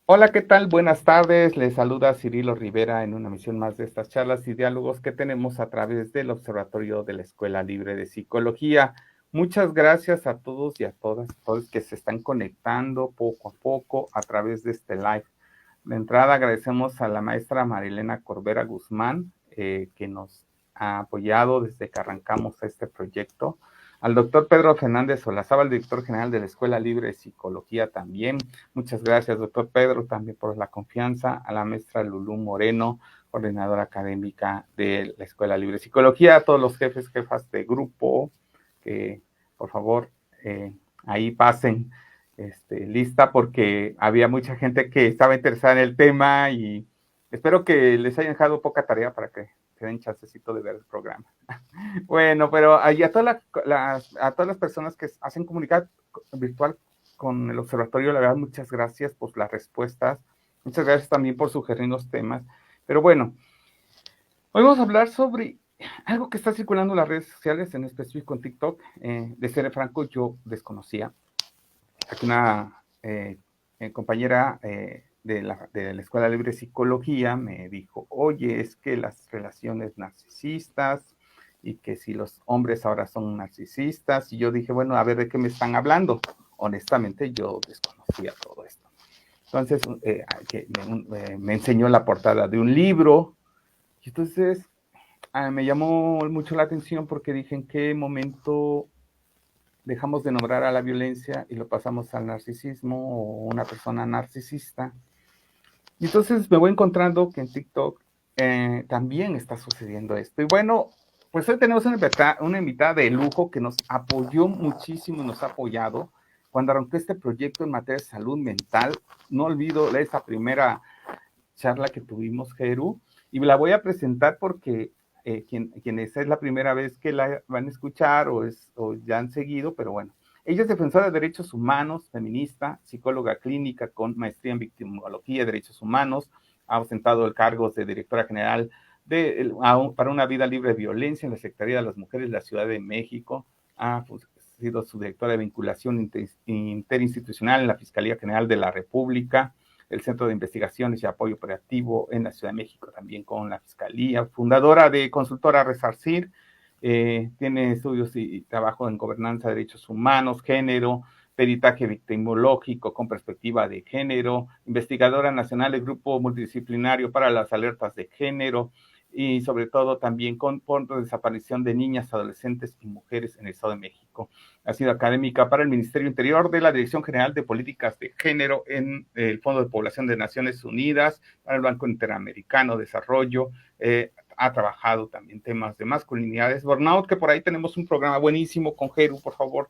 Hola, ¿qué tal? Buenas tardes. Les saluda Cirilo Rivera en una emisión más de estas charlas y diálogos que tenemos a través del Observatorio de la Escuela Libre de Psicología. Muchas gracias a todos y a todos que se están conectando poco a poco a través de este live. De entrada agradecemos a la maestra Marilena Corbera Guzmán, que nos ha apoyado desde que arrancamos este proyecto. Al doctor Pedro Fernández Solazábal, director general de la Escuela Libre de Psicología también. Muchas gracias, doctor Pedro, también por la confianza. A la maestra Lulú Moreno, coordinadora académica de la Escuela Libre de Psicología. A todos los jefas de grupo, que por favor ahí pasen lista porque había mucha gente que estaba interesada en el tema y espero que les hayan dejado poca tarea para que se den chancecito de ver el programa. Bueno, pero a todas las personas que hacen comunidad virtual con el observatorio, la verdad, muchas gracias por las respuestas. Muchas gracias también por sugerirnos temas. Pero bueno, hoy vamos a hablar sobre algo que está circulando en las redes sociales, en específico en TikTok. De ser franco, yo desconocía. Aquí una compañera de la Escuela Libre de Psicología me dijo, oye, es que las relaciones narcisistas y que si los hombres ahora son narcisistas, y yo dije, bueno, a ver, ¿de qué me están hablando? Honestamente, yo desconocía todo esto. Entonces, me enseñó la portada de un libro, y entonces me llamó mucho la atención porque dije, ¿en qué momento dejamos de nombrar a la violencia y lo pasamos al narcisismo o una persona narcisista? Y entonces me voy encontrando que en TikTok también está sucediendo esto. Y bueno, pues hoy tenemos una invitada de lujo que nos apoyó muchísimo, nos ha apoyado cuando arrancó este proyecto en materia de salud mental. No olvido esa primera charla que tuvimos, Jeru, y la voy a presentar porque quienes es la primera vez que la van a escuchar o ya han seguido, pero bueno. Ella es defensora de derechos humanos, feminista, psicóloga clínica con maestría en victimología y derechos humanos, ha ostentado el cargo de directora general para una vida libre de violencia en la Secretaría de las Mujeres de la Ciudad de México, ha sido su directora de vinculación interinstitucional en la Fiscalía General de la República, el Centro de Investigaciones y Apoyo Operativo en la Ciudad de México, también con la Fiscalía, fundadora de Consultora Resarcir, tiene estudios y trabajo en gobernanza de derechos humanos, género, peritaje victimológico con perspectiva de género, investigadora nacional del Grupo Multidisciplinario para las Alertas de Género, y sobre todo también por desaparición de niñas, adolescentes y mujeres en el Estado de México. Ha sido académica para el Ministerio Interior de la Dirección General de Políticas de Género en el Fondo de Población de Naciones Unidas, para el Banco Interamericano de Desarrollo, ha trabajado también temas de masculinidades, burnout, que por ahí tenemos un programa buenísimo con Jeru, por favor,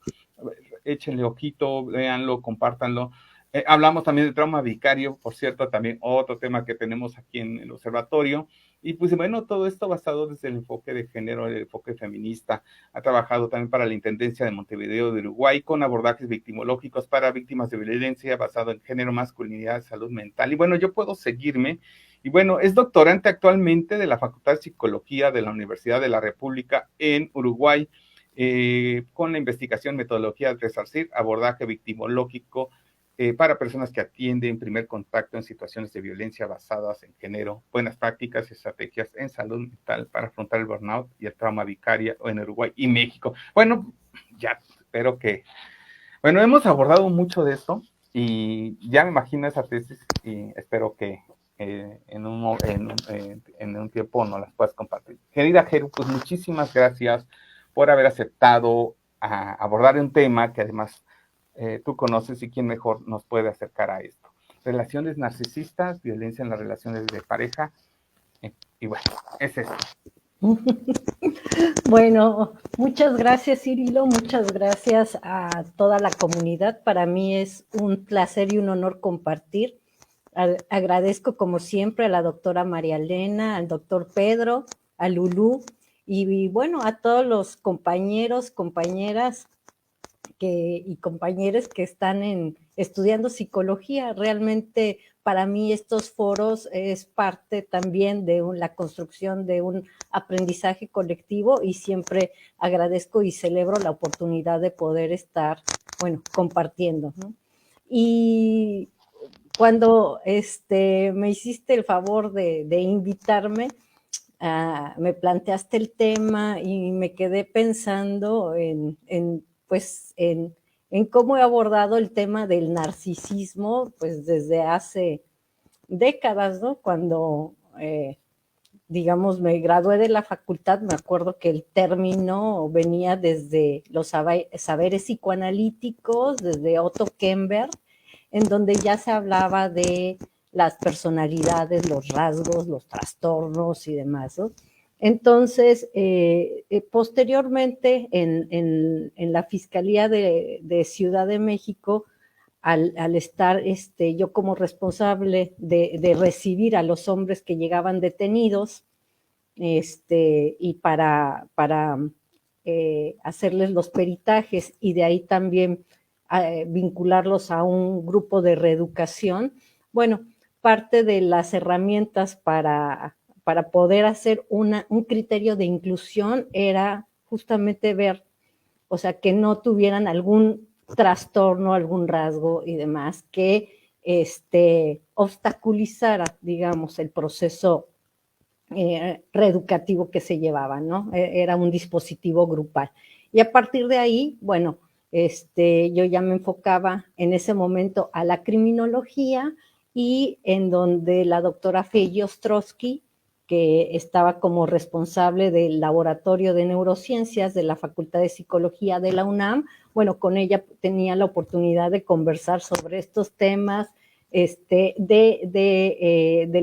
échenle ojito, véanlo, compártanlo. Hablamos también de trauma vicario, por cierto, también otro tema que tenemos aquí en el observatorio. Y pues bueno, todo esto basado desde el enfoque de género, el enfoque feminista. Ha trabajado también para la Intendencia de Montevideo de Uruguay con abordajes victimológicos para víctimas de violencia basado en género, masculinidad, salud mental. Y bueno, yo puedo seguirme. Y bueno, es doctorante actualmente de la Facultad de Psicología de la Universidad de la República en Uruguay, con la investigación metodología de resarcir, abordaje victimológico para personas que atienden primer contacto en situaciones de violencia basadas en género, buenas prácticas y estrategias en salud mental para afrontar el burnout y el trauma vicaria en Uruguay y México. Bueno, ya espero que... Bueno, hemos abordado mucho de esto y ya me imagino esa tesis y espero que en un tiempo nos las puedas compartir. Querida Jeru, pues muchísimas gracias por haber aceptado abordar un tema que además tú conoces y quién mejor nos puede acercar a esto. Relaciones narcisistas, violencia en las relaciones de pareja, y bueno, es eso. Bueno, muchas gracias Cirilo, muchas gracias a toda la comunidad. Para mí es un placer y un honor compartir. Agradezco como siempre a la doctora María Elena, al doctor Pedro, a Lulú y bueno, a todos los compañeros, compañeras y compañeros que están estudiando psicología. Realmente para mí estos foros es parte también de la construcción de un aprendizaje colectivo y siempre agradezco y celebro la oportunidad de poder estar, bueno, compartiendo, ¿no? Y cuando me hiciste el favor de invitarme, me planteaste el tema y me quedé pensando en cómo he abordado el tema del narcisismo, pues desde hace décadas, ¿no? Cuando, digamos, me gradué de la facultad, me acuerdo que el término venía desde los saberes psicoanalíticos, desde Otto Kemper, en donde ya se hablaba de las personalidades, los rasgos, los trastornos y demás, ¿no? Entonces, posteriormente, en la Fiscalía de Ciudad de México, al estar yo como responsable de recibir a los hombres que llegaban detenidos, y para hacerles los peritajes y de ahí también vincularlos a un grupo de reeducación. Bueno, parte de las herramientas para poder hacer un criterio de inclusión era justamente ver, o sea, que no tuvieran algún trastorno, algún rasgo y demás, que obstaculizara, digamos, el proceso reeducativo que se llevaba, ¿no? Era un dispositivo grupal. Y a partir de ahí, bueno, yo ya me enfocaba en ese momento a la criminología y en donde la doctora Feyi Ostrowski, que estaba como responsable del Laboratorio de Neurociencias de la Facultad de Psicología de la UNAM, bueno, con ella tenía la oportunidad de conversar sobre estos temas, de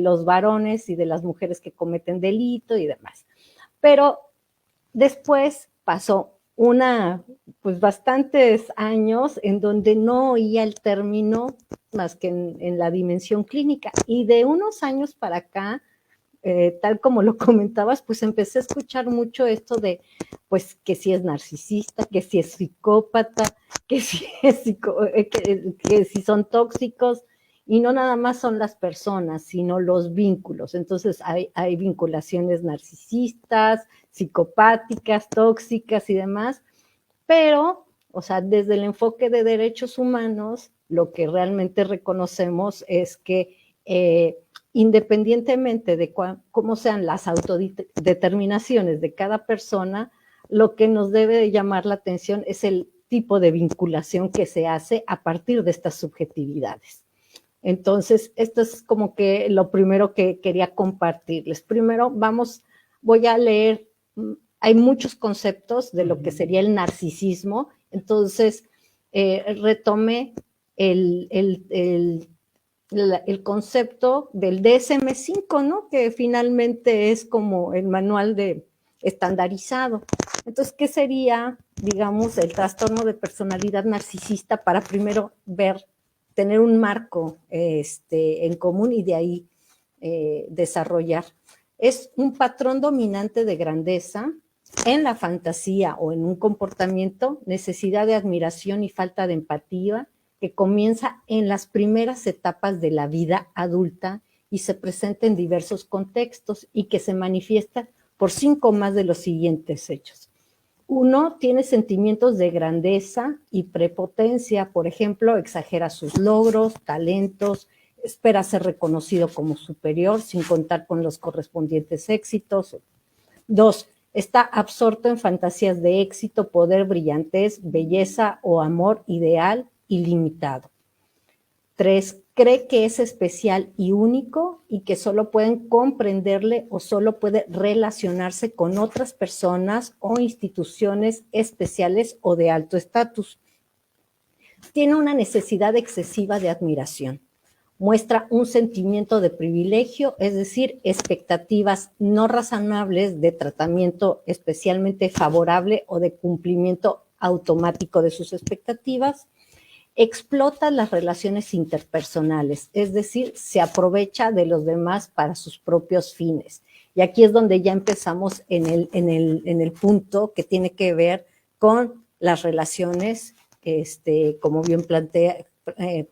los varones y de las mujeres que cometen delito y demás. Pero después pasó pues bastantes años en donde no oía el término más que en la dimensión clínica. Y de unos años para acá, tal como lo comentabas, pues empecé a escuchar mucho esto de, pues, que si es narcisista, que si es psicópata, que si, que si son tóxicos, y no nada más son las personas, sino los vínculos. Entonces hay vinculaciones narcisistas, psicopáticas, tóxicas y demás, pero, o sea, desde el enfoque de derechos humanos, lo que realmente reconocemos es que independientemente de cómo sean las autodeterminaciones de cada persona, lo que nos debe de llamar la atención es el tipo de vinculación que se hace a partir de estas subjetividades. Entonces, esto es como que lo primero que quería compartirles. Primero, voy a leer, hay muchos conceptos de lo que sería el narcisismo, entonces retomé el concepto del DSM-5, ¿no? Que finalmente es como el manual estandarizado. Entonces, ¿qué sería, digamos, el trastorno de personalidad narcisista para primero tener un marco en común y de ahí desarrollar? Es un patrón dominante de grandeza en la fantasía o en un comportamiento, necesidad de admiración y falta de empatía, que comienza en las primeras etapas de la vida adulta y se presenta en diversos contextos y que se manifiesta por 5 más de los siguientes hechos. 1, tiene sentimientos de grandeza y prepotencia, por ejemplo, exagera sus logros, talentos, espera ser reconocido como superior sin contar con los correspondientes éxitos. 2, está absorto en fantasías de éxito, poder, brillantez, belleza o amor ideal ilimitado. 3, cree que es especial y único y que solo pueden comprenderle o solo puede relacionarse con otras personas o instituciones especiales o de alto estatus. Tiene una necesidad excesiva de admiración. Muestra un sentimiento de privilegio, es decir, expectativas no razonables de tratamiento especialmente favorable o de cumplimiento automático de sus expectativas. Explota las relaciones interpersonales, es decir, se aprovecha de los demás para sus propios fines. Y aquí es donde ya empezamos en el punto que tiene que ver con las relaciones, como bien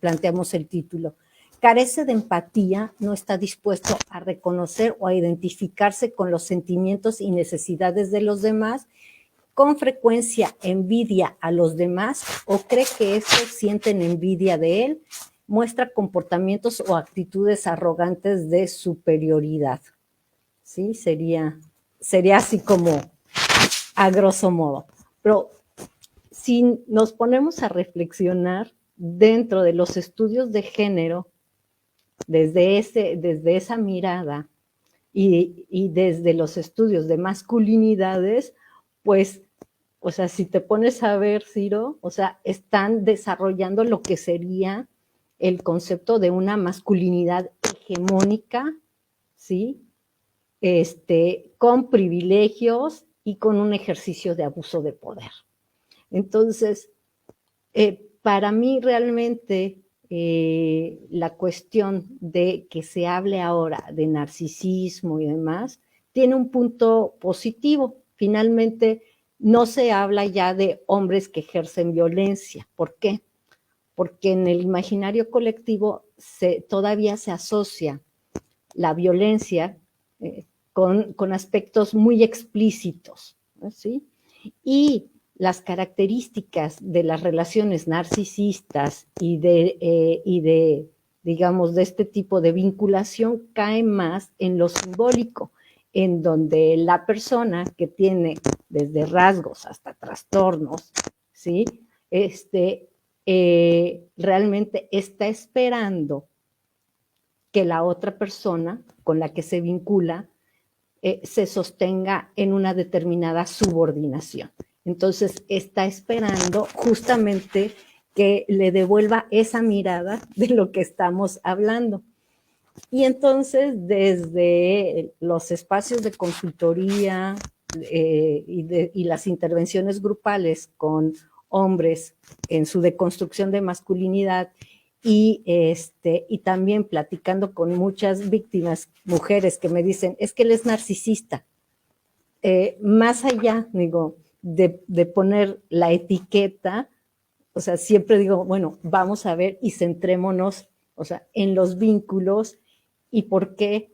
planteamos el título. Carece de empatía, no está dispuesto a reconocer o a identificarse con los sentimientos y necesidades de los demás. Con frecuencia envidia a los demás o cree que estos sienten envidia de él muestra comportamientos o actitudes arrogantes de superioridad. ¿Sí? Sería así como a grosso modo. Pero si nos ponemos a reflexionar dentro de los estudios de género, desde esa mirada y desde los estudios de masculinidades, pues, o sea, si te pones a ver, Ciro, o sea, están desarrollando lo que sería el concepto de una masculinidad hegemónica, ¿sí? Con privilegios y con un ejercicio de abuso de poder. Entonces, para mí realmente la cuestión de que se hable ahora de narcisismo y demás tiene un punto positivo. Finalmente, no se habla ya de hombres que ejercen violencia. ¿Por qué? Porque en el imaginario colectivo todavía se asocia la violencia con aspectos muy explícitos, ¿sí? Y las características de las relaciones narcisistas y digamos, de este tipo de vinculación caen más en lo simbólico, en donde la persona que tiene desde rasgos hasta trastornos, ¿sí? Realmente está esperando que la otra persona con la que se vincula se sostenga en una determinada subordinación. Entonces está esperando justamente que le devuelva esa mirada de lo que estamos hablando. Y entonces desde los espacios de consultoría y las intervenciones grupales con hombres en su deconstrucción de masculinidad y también platicando con muchas víctimas, mujeres que me dicen, es que él es narcisista. Más allá, digo, de poner la etiqueta, o sea, siempre digo, bueno, vamos a ver y centrémonos, o sea, en los vínculos y por qué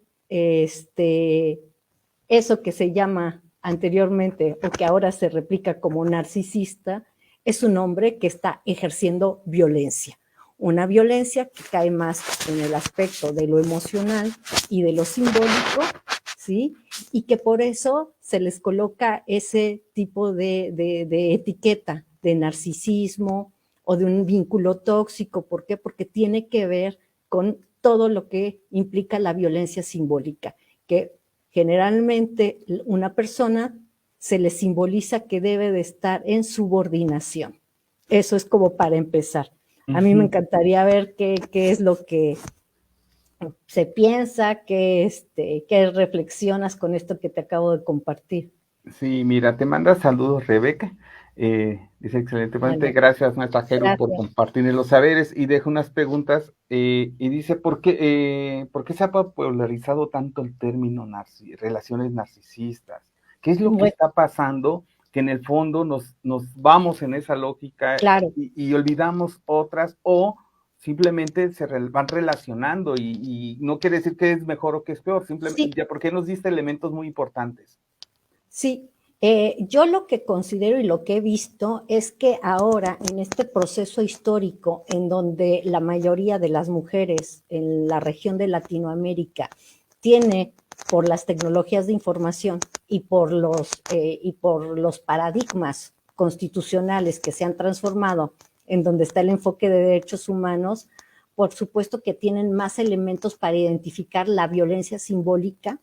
eso que se llama anteriormente o que ahora se replica como narcisista, es un hombre que está ejerciendo violencia. Una violencia que cae más en el aspecto de lo emocional y de lo simbólico, ¿sí? Y que por eso se les coloca ese tipo de etiqueta de narcisismo o de un vínculo tóxico. ¿Por qué? Porque tiene que ver con todo lo que implica la violencia simbólica, que generalmente una persona se le simboliza que debe de estar en subordinación. Eso es como para empezar. A mí me encantaría ver qué es lo que se piensa, qué reflexionas con esto que te acabo de compartir. Sí, mira, te manda saludos Rebeca. Dice excelentemente, gracias maestra Jeru por compartir los saberes y deja unas preguntas y dice, ¿por qué se ha popularizado tanto el término relaciones narcisistas? ¿Qué es lo que está pasando? Que en el fondo nos vamos en esa lógica y olvidamos otras o simplemente se van relacionando y no quiere decir que es mejor o que es peor, simplemente porque nos diste elementos muy importantes. Sí, yo lo que considero y lo que he visto es que ahora en este proceso histórico en donde la mayoría de las mujeres en la región de Latinoamérica tiene por las tecnologías de información y por los paradigmas constitucionales que se han transformado en donde está el enfoque de derechos humanos, por supuesto que tienen más elementos para identificar la violencia simbólica,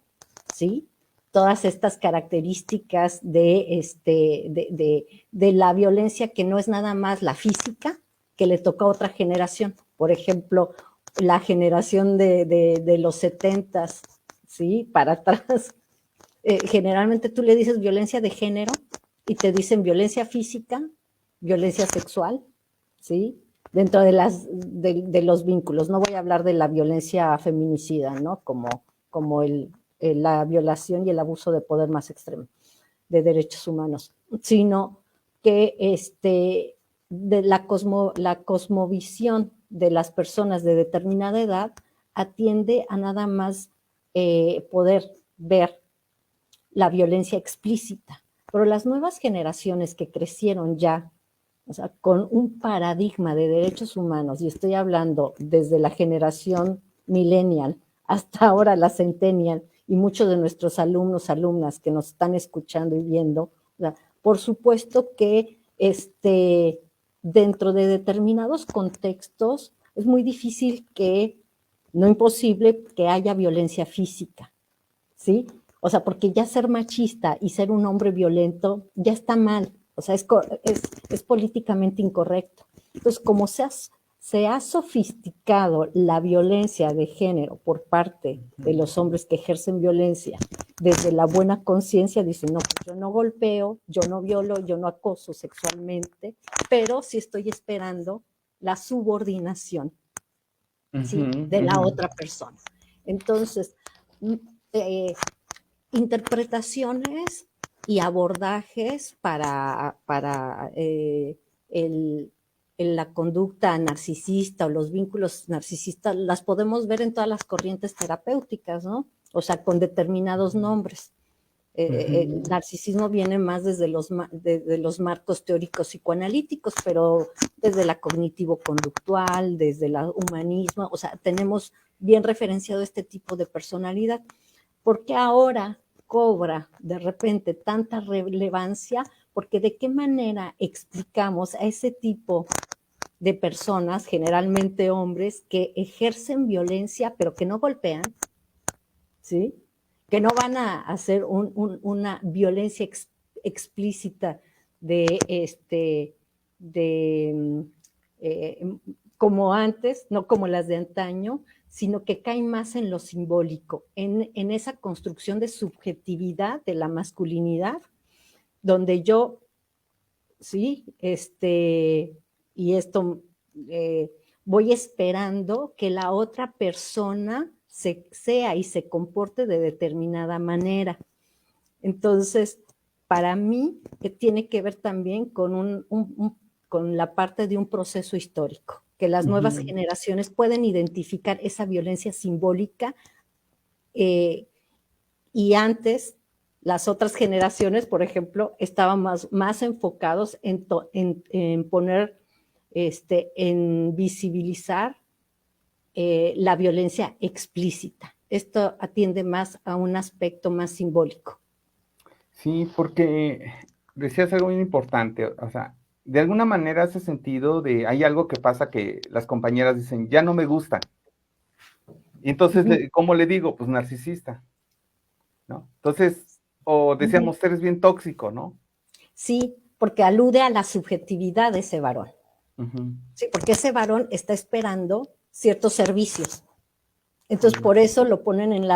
¿sí? Todas estas características de la violencia que no es nada más la física, que le toca a otra generación. Por ejemplo, la generación de los 70s, ¿sí? Para atrás. Generalmente tú le dices violencia de género y te dicen violencia física, violencia sexual, ¿sí? Dentro de los vínculos. No voy a hablar de la violencia feminicida, ¿no? Como la violación y el abuso de poder más extremo de derechos humanos, sino que de la cosmovisión de las personas de determinada edad atiende a nada más poder ver la violencia explícita. Pero las nuevas generaciones que crecieron ya o sea, con un paradigma de derechos humanos, y estoy hablando desde la generación millennial hasta ahora la centennial, y muchos de nuestros alumnos, alumnas que nos están escuchando y viendo, o sea, por supuesto que dentro de determinados contextos es muy difícil que, no imposible, que haya violencia física, ¿sí? O sea, porque ya ser machista y ser un hombre violento ya está mal, o sea, es políticamente incorrecto. Entonces, como se ha sofisticado la violencia de género por parte de los hombres que ejercen violencia, desde la buena conciencia dicen, no, pues yo no golpeo, yo no violo, yo no acoso sexualmente, pero sí estoy esperando la subordinación, ¿sí? De la otra persona. Entonces, eh, interpretaciones y abordajes para la conducta narcisista o los vínculos narcisistas las podemos ver en todas las corrientes terapéuticas, ¿no? O sea, con determinados nombres. El narcisismo viene más desde los marcos teóricos psicoanalíticos, pero desde la cognitivo-conductual, desde el humanismo, o sea, tenemos bien referenciado este tipo de personalidad. ¿Por qué ahora cobra de repente tanta relevancia? Porque de qué manera explicamos a ese tipo de personas, generalmente hombres, que ejercen violencia pero que no golpean, ¿sí? Que no van a hacer una violencia explícita de como antes, no como las de antaño, sino que cae más en lo simbólico, en esa construcción de subjetividad de la masculinidad, donde yo, sí, y esto voy esperando que la otra persona sea y se comporte de determinada manera. Entonces, para mí, tiene que ver también con la parte de un proceso histórico, que las nuevas generaciones pueden identificar esa violencia simbólica y antes las otras generaciones, por ejemplo, estaban más enfocados en poner, en visibilizar la violencia explícita. Esto atiende más a un aspecto más simbólico. Sí, porque decías algo muy importante, o sea, de alguna manera hace sentido de, hay algo que pasa que las compañeras dicen, ya no me gusta. Y entonces, ¿cómo le digo? Pues narcisista, ¿no? Entonces, o decíamos, eres bien tóxico, ¿no? Sí, porque alude a la subjetividad de ese varón. Sí, porque ese varón está esperando ciertos servicios. Entonces, por eso lo ponen en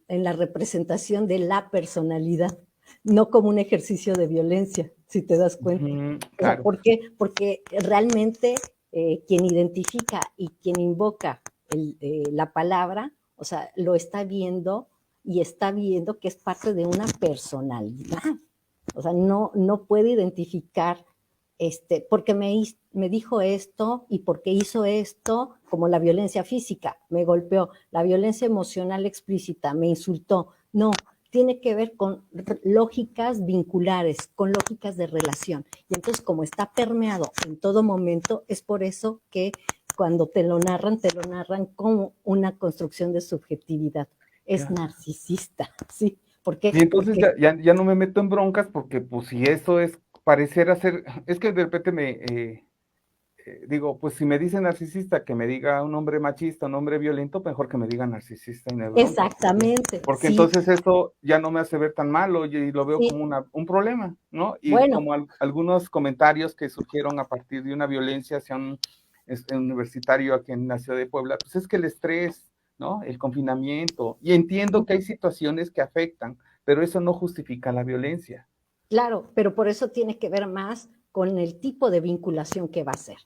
la representación de la personalidad, no como un ejercicio de violencia, si te das cuenta. Claro. ¿Por qué? Porque realmente quien identifica y quien invoca la palabra, o sea, lo está viendo y está viendo que es parte de una personalidad. O sea, no puede identificar porque me dijo esto y porque hizo esto, como la violencia física, me golpeó, la violencia emocional explícita, me insultó. No, tiene que ver con lógicas vinculares, con lógicas de relación. Y entonces, como está permeado en todo momento, es por eso que cuando te lo narran como una construcción de subjetividad. Es narcisista, ¿sí? ¿Por qué? Y entonces Porque ya no me meto en broncas porque pues si eso es parecer ser, es que de repente digo, pues si me dice narcisista, que me diga un hombre machista, un hombre violento, mejor que me diga narcisista y no hay bronca. exactamente, Porque sí, entonces eso ya no me hace ver tan malo y lo veo sí. como un problema, ¿no? Y Bueno, como algunos comentarios que surgieron a partir de una violencia hacia un universitario aquí en la ciudad de Puebla, pues es que el estrés, ¿no? El confinamiento, y entiendo que hay situaciones que afectan, pero eso no justifica la violencia. claro, pero por eso tiene que ver más con el tipo de vinculación que va a ser.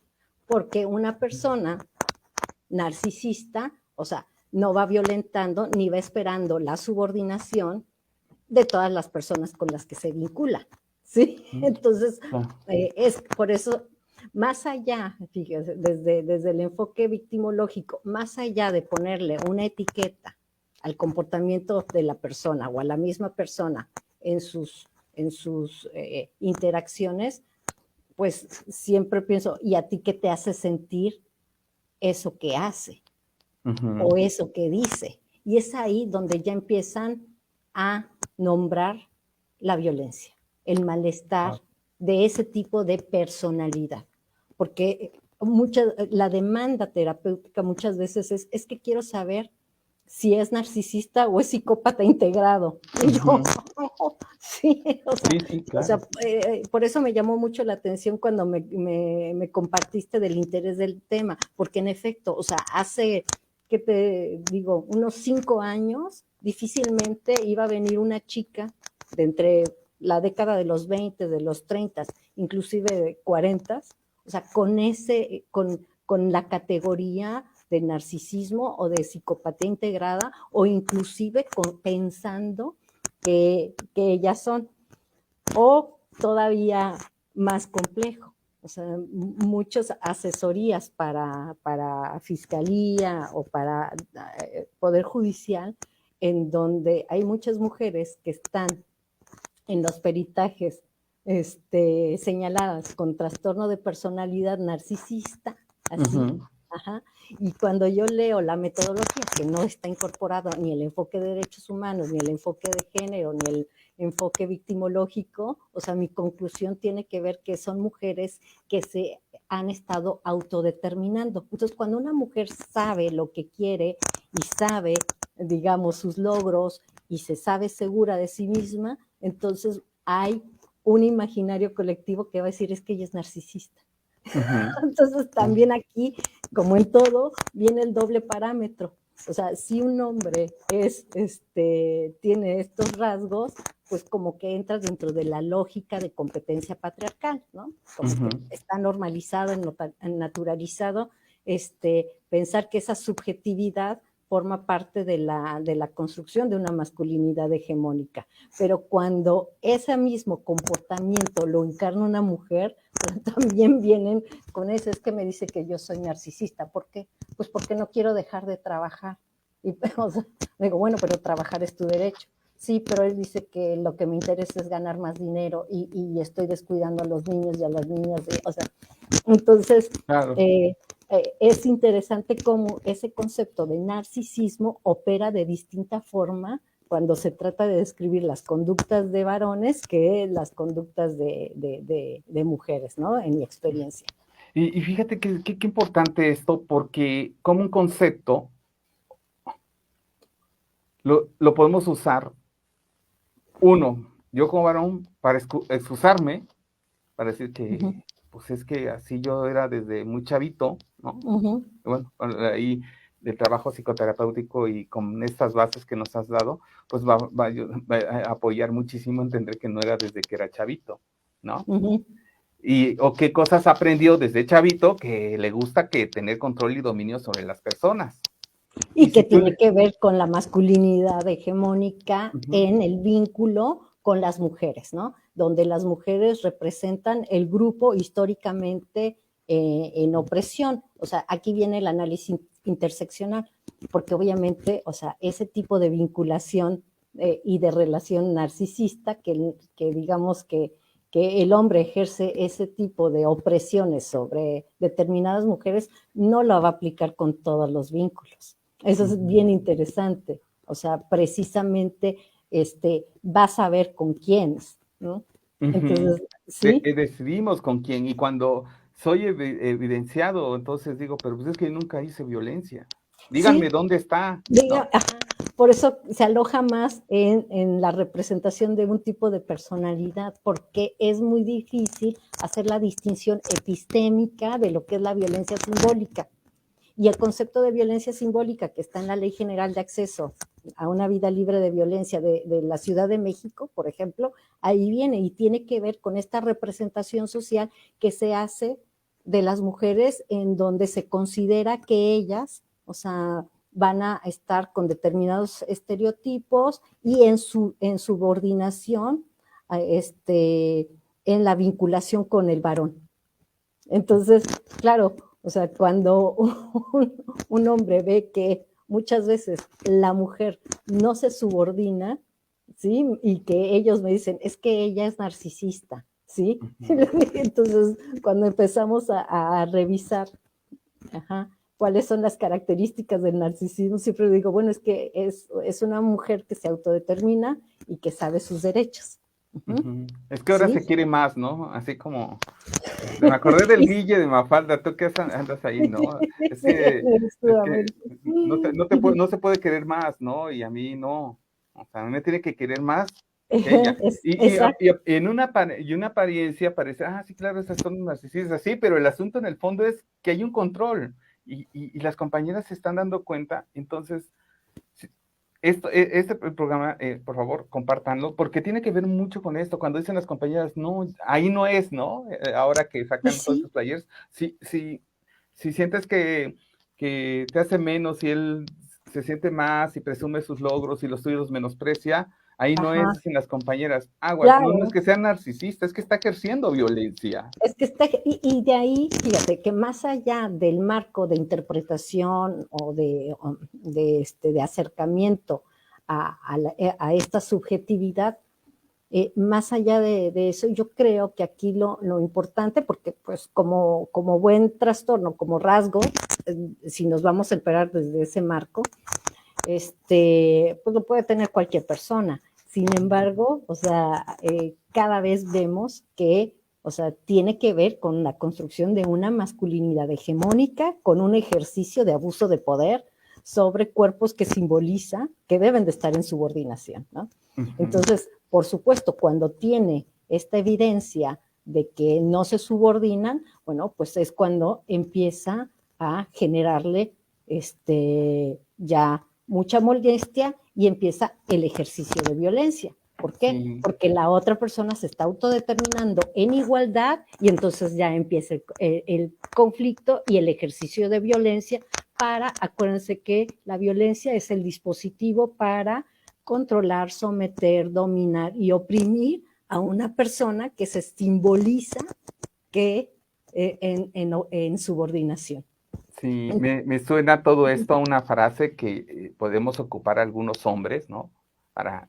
Porque una persona narcisista, o sea, no va violentando ni va esperando la subordinación de todas las personas con las que se vincula, ¿sí? Entonces, es por eso, más allá, fíjese, desde el enfoque victimológico, más allá de ponerle una etiqueta al comportamiento de la persona o a la misma persona en interacciones, pues siempre pienso, ¿y a ti qué te hace sentir eso que hace o eso que dice? Y es ahí donde ya empiezan a nombrar la violencia, el malestar de ese tipo de personalidad. Porque la demanda terapéutica muchas veces es que quiero saber si es narcisista o es psicópata integrado. Y yo, sí, Sí, claro. por eso me llamó mucho la atención cuando me compartiste del interés del tema, porque en efecto, o sea, hace, ¿qué te digo? Unos 5 años, difícilmente iba a venir una chica de entre la década de los 20, de los 30, inclusive de 40, o sea, con la categoría de narcisismo o de psicopatía integrada, o inclusive pensando que ellas son, o todavía más complejo. O sea, muchas asesorías para fiscalía o para poder judicial, en donde hay muchas mujeres que están en los peritajes señaladas con trastorno de personalidad narcisista, así. Ajá. Y cuando yo leo la metodología, que no está incorporado ni el enfoque de derechos humanos, ni el enfoque de género, ni el enfoque victimológico, o sea, mi conclusión tiene que ver que son mujeres que se han estado autodeterminando. Entonces, cuando una mujer sabe lo que quiere y sabe, digamos, sus logros y se sabe segura de sí misma, entonces hay un imaginario colectivo que va a decir es que ella es narcisista. Entonces también aquí, como en todo, viene el doble parámetro. O sea, si un hombre tiene estos rasgos, pues como que entra dentro de la lógica de competencia patriarcal, ¿no? Como que está normalizado, naturalizado, pensar que esa subjetividad forma parte de la construcción de una masculinidad hegemónica. Pero cuando ese mismo comportamiento lo encarna una mujer, pues también vienen con eso. Es que me dice que yo soy narcisista. ¿Por qué? Pues porque no quiero dejar de trabajar. Y, o sea, digo, bueno, pero trabajar es tu derecho. Sí, pero él dice que lo que me interesa es ganar más dinero y estoy descuidando a los niños y a las niñas. O sea, entonces, claro. Es interesante cómo ese concepto de narcisismo opera de distinta forma cuando se trata de describir las conductas de varones que las conductas de mujeres, ¿no? En mi experiencia. Y fíjate que importante esto, porque como un concepto lo podemos usar, uno, yo como varón, para excusarme, para decir que, pues es que así yo era desde muy chavito, ¿no? Bueno, ahí del trabajo psicoterapéutico y con estas bases que nos has dado, pues va a apoyar muchísimo entender que no era desde que era chavito, ¿no? O qué cosas aprendió desde chavito que le gusta que tener control y dominio sobre las personas. Y que tiene que ver con la masculinidad hegemónica en el vínculo con las mujeres, ¿no? Donde las mujeres representan el grupo históricamente en opresión. O sea, aquí viene el análisis interseccional, porque obviamente, o sea, ese tipo de vinculación y de relación narcisista que digamos que el hombre ejerce ese tipo de opresiones sobre determinadas mujeres, no lo va a aplicar con todos los vínculos. Eso es bien interesante. O sea, precisamente vas a ver con quiénes, ¿no? Entonces, ¿sí? Decidimos con quién. Y cuando soy evidenciado, entonces digo, pero pues es que nunca hice violencia. Díganme, ¿sí? ¿Dónde está? ¿No? Por eso se aloja más en la representación de un tipo de personalidad, porque es muy difícil hacer la distinción epistémica de lo que es la violencia simbólica. Y el concepto de violencia simbólica que está en la Ley General de Acceso a una Vida Libre de Violencia de la Ciudad de México, por ejemplo, ahí viene y tiene que ver con esta representación social que se hace de las mujeres en donde se considera que ellas, o sea, van a estar con determinados estereotipos y en subordinación en la vinculación con el varón. Entonces, claro, o sea, cuando un hombre ve que muchas veces la mujer no se subordina ¿sí? Y que ellos me dicen, es que ella es narcisista, ¿sí? Ujú. Entonces, cuando empezamos a revisar, ajá, cuáles son las características del narcisismo, siempre digo, bueno, es que es una mujer que se autodetermina y que sabe sus derechos. Ujú. Ujú. Es que ahora ¿Sí? se quiere más, ¿no? Así como, me acordé del Guille de Mafalda, tú que andas ahí, ¿no? En Es que Sudamérica. no se puede querer más, ¿no? Y a mí no. O sea, a mí me tiene que querer más que ella. Exacto. Y en y una apariencia parece, ah, sí, claro, esas son narcisistas, sí, pero el asunto en el fondo es que hay un control y las compañeras se están dando cuenta, entonces sí, este programa, por favor, compártanlo, porque tiene que ver mucho con esto. Cuando dicen las compañeras, no, ahí no es, ¿no? Ahora que Pues sacan todos sí, esos players, si sientes que te hace menos y él se siente más y presume sus logros y los tuyos los menosprecia, ahí no es, ajá, dicen las compañeras, aguas, no, no es claro. que sea narcisista, es que está ejerciendo violencia. Es que está, y de ahí, fíjate, que más allá del marco de interpretación de acercamiento a esta subjetividad, más allá de eso, yo creo que aquí lo importante, porque pues como buen trastorno, como rasgo, si nos vamos a esperar desde ese marco, pues lo puede tener cualquier persona. Sin embargo, o sea, cada vez vemos que, o sea, tiene que ver con la construcción de una masculinidad hegemónica, con un ejercicio de abuso de poder sobre cuerpos que simboliza que deben de estar en subordinación, ¿no? Ujú. Entonces, por supuesto, cuando tiene esta evidencia de que no se subordinan, bueno, pues es cuando empieza a generarle ya mucha molestia y empieza el ejercicio de violencia. ¿Por qué? Sí, Porque la otra persona se está autodeterminando en igualdad y entonces ya empieza el conflicto y el ejercicio de violencia acuérdense que la violencia es el dispositivo para controlar, someter, dominar y oprimir a una persona que se simboliza que en subordinación. sí, me suena todo esto a una frase que podemos ocupar algunos hombres, ¿no? Para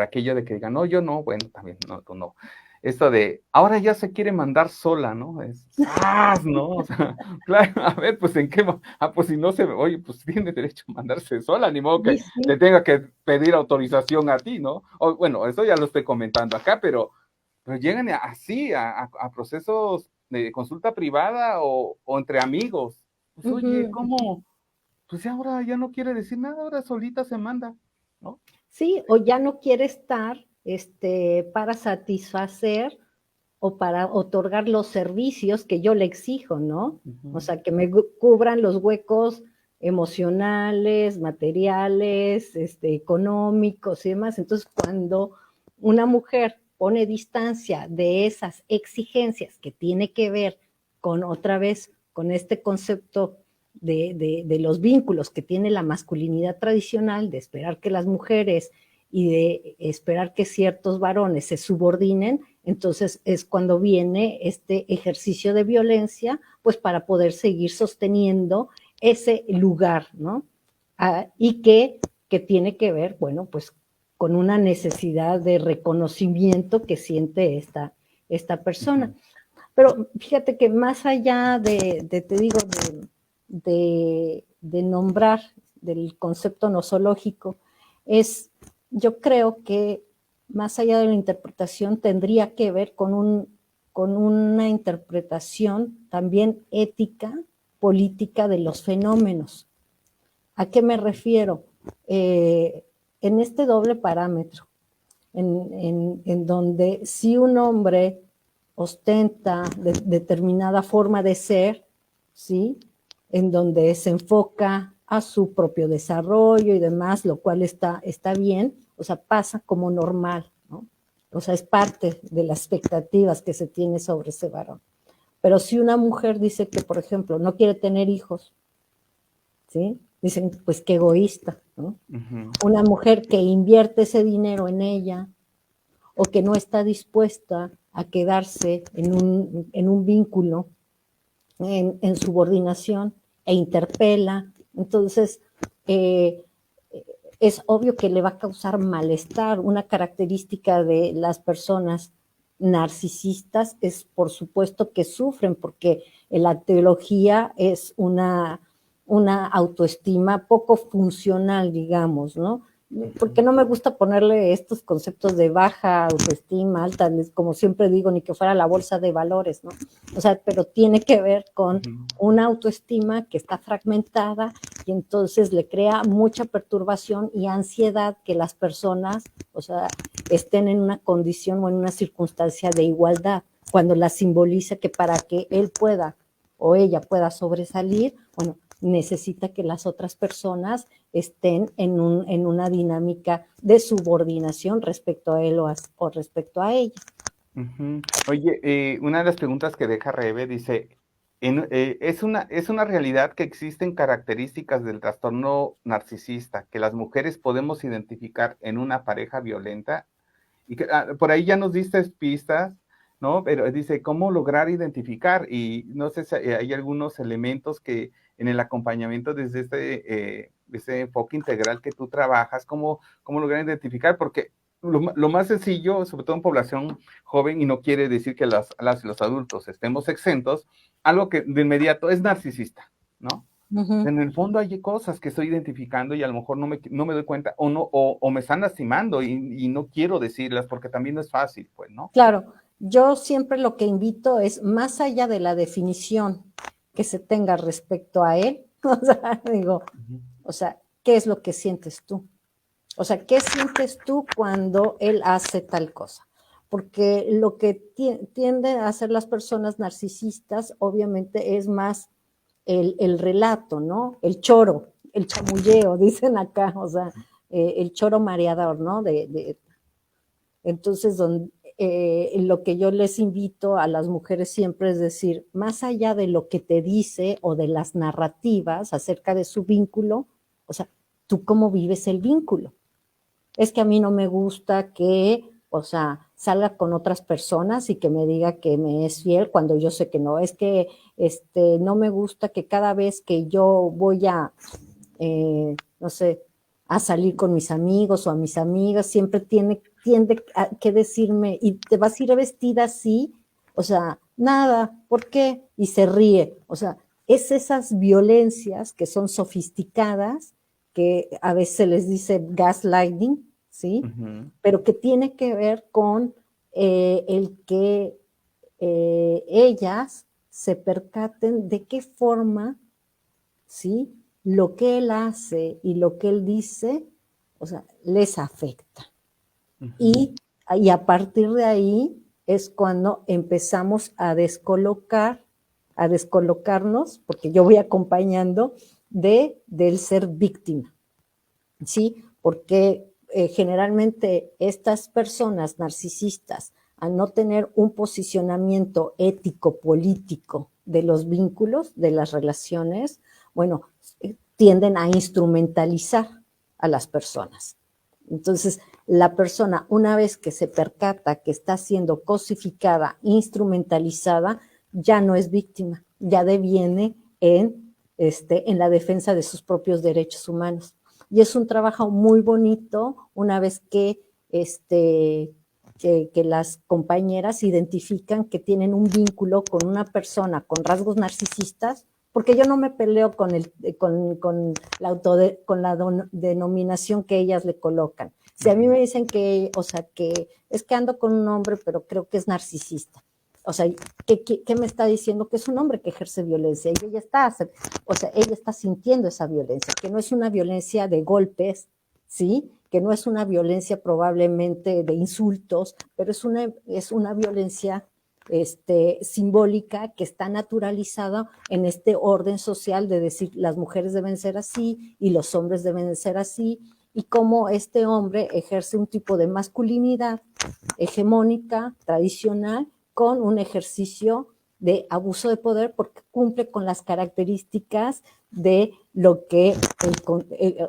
aquello de que digan, no, yo no, bueno, también, no, tú no. Esto de, ahora ya se quiere mandar sola, ¿no? Es, ¡zas! ¿No? O sea, claro, a ver, pues en qué, pues si no se, oye, pues tiene derecho a mandarse sola, ni modo Sí, que te sí. tenga que pedir autorización a ti, ¿no? O, bueno, eso ya lo estoy comentando acá, pero llegan así a procesos de consulta privada o entre amigos. Pues oye, Ujú. ¿cómo? Pues ya ahora ya no quiere decir nada, ahora solita se manda, ¿no? Sí, o ya no quiere estar para satisfacer o para otorgar los servicios que yo le exijo, ¿no? O Ujú. sea, que me cubran los huecos emocionales, materiales, económicos y demás. Entonces, cuando una mujer pone distancia de esas exigencias que tiene que ver con otra vez, con este concepto de los vínculos que tiene la masculinidad tradicional, de esperar que las mujeres y de esperar que ciertos varones se subordinen, entonces es cuando viene este ejercicio de violencia, pues para poder seguir sosteniendo ese lugar, ¿no? Y que tiene que ver, bueno, pues con una necesidad de reconocimiento que siente esta persona. Ujú. Pero fíjate que más allá te digo, de nombrar del concepto nosológico, yo creo que más allá de la interpretación tendría que ver con una interpretación también ética, política de los fenómenos. ¿A qué me refiero? En este doble parámetro, en donde si un hombre ostenta determinada forma de ser, ¿sí? En donde se enfoca a su propio desarrollo y demás, lo cual está bien, o sea, pasa como normal, ¿no? O sea, es parte de las expectativas que se tiene sobre ese varón. Pero si una mujer dice que, por ejemplo, no quiere tener hijos, ¿sí? Dicen, pues qué egoísta, ¿no? Ujú. Una mujer que invierte ese dinero en ella, o que no está dispuesta a quedarse en un vínculo, en subordinación e interpela. Entonces, eh, es obvio que le va a causar malestar. Una característica de las personas narcisistas es, por supuesto, que sufren, porque la teología es una autoestima poco funcional, digamos, ¿no? Porque no me gusta ponerle estos conceptos de baja autoestima, alta, como siempre digo, ni que fuera la bolsa de valores, ¿no? O sea, pero tiene que ver con una autoestima que está fragmentada y entonces le crea mucha perturbación y ansiedad que las personas, o sea, estén en una condición o en una circunstancia de igualdad, cuando la simboliza que para que él pueda o ella pueda sobresalir, bueno, necesita que las otras personas estén en una dinámica de subordinación respecto a él o respecto a ella. Oye, una de las preguntas que deja Rebe dice, es una realidad que existen características del trastorno narcisista que las mujeres podemos identificar en una pareja violenta. Y que, por ahí ya nos diste pistas, ¿no? Pero dice, ¿cómo lograr identificar? Y no sé si hay algunos elementos que en el acompañamiento desde este enfoque integral que tú trabajas, ¿cómo lograr identificar? Porque lo más sencillo, sobre todo en población joven, y no quiere decir que los adultos estemos exentos, algo que de inmediato es narcisista, ¿no? En el fondo hay cosas que estoy identificando y a lo mejor no me doy cuenta o, no, o me están lastimando y no quiero decirlas porque también no es fácil, pues, ¿no? Claro, yo siempre lo que invito es, más allá de la definición que se tenga respecto a él, o sea, digo, o sea, ¿qué es lo que sientes tú? O sea, ¿qué sientes tú cuando él hace tal cosa? Porque lo que tienden a hacer las personas narcisistas, obviamente, es más el relato, ¿no? El choro, el chamulleo, dicen acá, o sea, el choro mareador, ¿no? Entonces, lo que yo les invito a las mujeres siempre es decir, más allá de lo que te dice o de las narrativas acerca de su vínculo, o sea, ¿tú cómo vives el vínculo? Es que a mí no me gusta que, o sea, salga con otras personas y que me diga que me es fiel cuando yo sé que no. Es que no me gusta que cada vez que yo voy a, no sé, a salir con mis amigos o a mis amigas, siempre tiende a que decirme, y te vas a ir vestida así, o sea, nada, ¿por qué? Y se ríe, o sea, es esas violencias que son sofisticadas, que a veces se les dice gaslighting, ¿sí? Pero que tiene que ver con el que ellas se percaten de qué forma, ¿sí? Lo que él hace y lo que él dice, o sea, les afecta. Y a partir de ahí es cuando empezamos a descolocarnos, porque yo voy acompañando del ser víctima, ¿sí? Porque generalmente estas personas narcisistas, al no tener un posicionamiento ético, político de los vínculos, de las relaciones, bueno, tienden a instrumentalizar a las personas. Entonces, la persona, una vez que se percata que está siendo cosificada, instrumentalizada, ya no es víctima, ya deviene en la defensa de sus propios derechos humanos. Y es un trabajo muy bonito una vez que las compañeras identifican que tienen un vínculo con una persona con rasgos narcisistas, porque yo no me peleo con la denominación que ellas le colocan. Si a mí me dicen que, o sea, que es que ando con un hombre, pero creo que es narcisista. O sea, ¿qué me está diciendo? Que es un hombre que ejerce violencia y ella está sintiendo esa violencia, que no es una violencia de golpes, ¿sí? Que no es una violencia probablemente de insultos, pero es una violencia simbólica que está naturalizada en este orden social de decir las mujeres deben ser así y los hombres deben ser así, y cómo este hombre ejerce un tipo de masculinidad hegemónica, tradicional, con un ejercicio de abuso de poder porque cumple con las características de lo que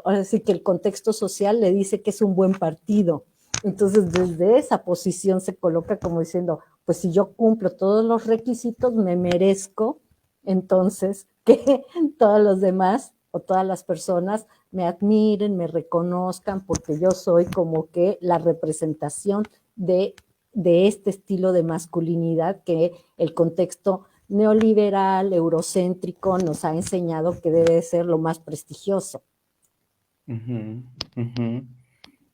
ahora sí que el contexto social le dice que es un buen partido. Entonces, desde esa posición se coloca como diciendo, pues si yo cumplo todos los requisitos, me merezco entonces que todos los demás o todas las personas me admiren, me reconozcan, porque yo soy como que la representación de este estilo de masculinidad que el contexto neoliberal, eurocéntrico, nos ha enseñado que debe ser lo más prestigioso. Ujú, ujú.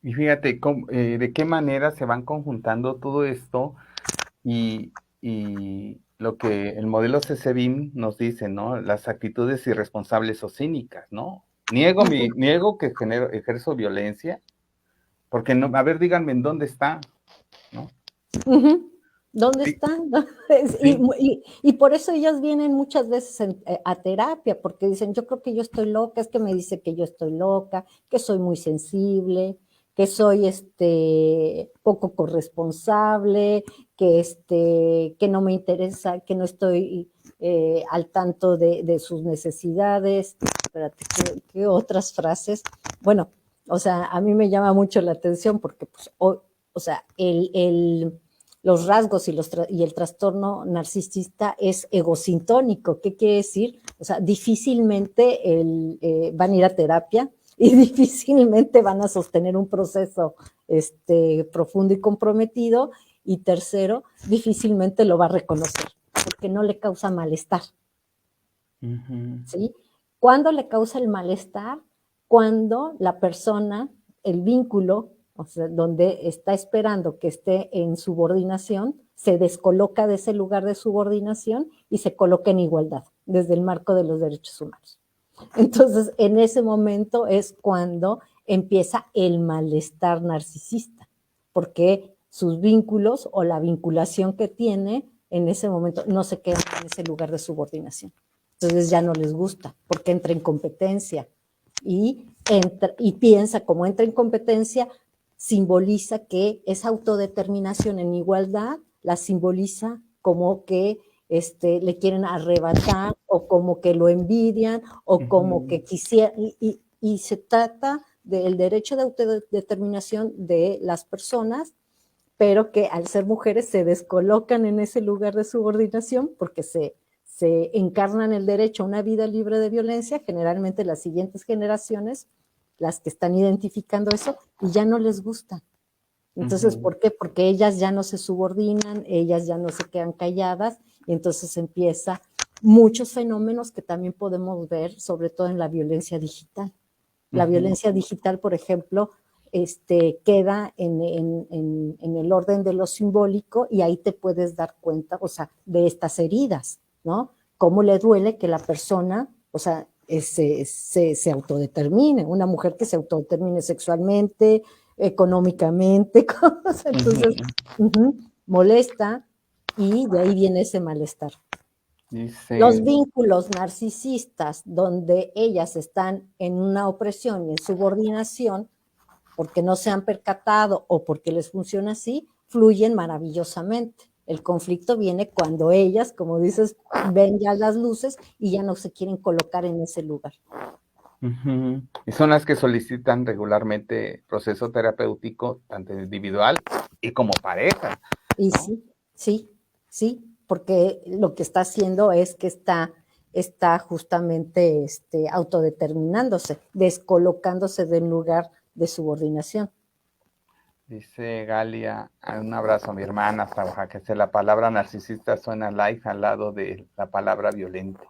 Y fíjate de qué manera se van conjuntando todo esto y lo que el modelo CCBIM nos dice, ¿no? Las actitudes irresponsables o cínicas, ¿no? Niego que ejerzo violencia, porque no, a ver, díganme en dónde está, ¿no? ¿Dónde Sí, están? sí. Y por eso ellas vienen muchas veces a terapia, porque dicen, yo creo que yo estoy loca, es que me dice que yo estoy loca, que soy muy sensible, que soy poco corresponsable, que no me interesa, que no estoy al tanto de sus necesidades. Espérate, ¿qué otras frases? Bueno, o sea, a mí me llama mucho la atención porque, pues, o sea, los rasgos y el trastorno narcisista es egosintónico. ¿Qué quiere decir? O sea, difícilmente van a ir a terapia y difícilmente van a sostener un proceso profundo y comprometido. Y tercero, difícilmente lo va a reconocer porque no le causa malestar. Ujú. ¿Sí? ¿Cuándo le causa el malestar? Cuando la persona, el vínculo, o sea, donde está esperando que esté en subordinación, se descoloca de ese lugar de subordinación y se coloca en igualdad desde el marco de los derechos humanos. Entonces, en ese momento es cuando empieza el malestar narcisista, porque sus vínculos o la vinculación que tiene en ese momento no se queda en ese lugar de subordinación. Entonces ya no les gusta, porque entra en competencia y piensa, como entra en competencia, simboliza que esa autodeterminación en igualdad la simboliza como que le quieren arrebatar o como que lo envidian o como que quisiera, y se trata del derecho de autodeterminación de las personas, pero que al ser mujeres se descolocan en ese lugar de subordinación porque se encarnan el derecho a una vida libre de violencia, generalmente las siguientes generaciones, las que están identificando eso, y ya no les gusta. Entonces, ¿por qué? Porque ellas ya no se subordinan, ellas ya no se quedan calladas, y entonces empieza muchos fenómenos que también podemos ver, sobre todo en la violencia digital. La violencia digital, por ejemplo, queda en el orden de lo simbólico y ahí te puedes dar cuenta, o sea, de estas heridas, ¿no? Cómo le duele que la persona, o sea, se autodetermine, una mujer que se autodetermine sexualmente, económicamente, entonces molesta y de ahí viene ese malestar. Los Dice, vínculos narcisistas donde ellas están en una opresión y en subordinación porque no se han percatado o porque les funciona así, fluyen maravillosamente. El conflicto viene cuando ellas, como dices, ven ya las luces y ya no se quieren colocar en ese lugar. y son las que solicitan regularmente proceso terapéutico, tanto individual y como pareja, Y ¿no? sí, sí, sí, porque lo que está haciendo es que está justamente autodeterminándose, descolocándose del lugar de subordinación. Dice Galia, un abrazo a mi hermana hasta Oaxaca, que la palabra narcisista suena light al lado de la palabra violento,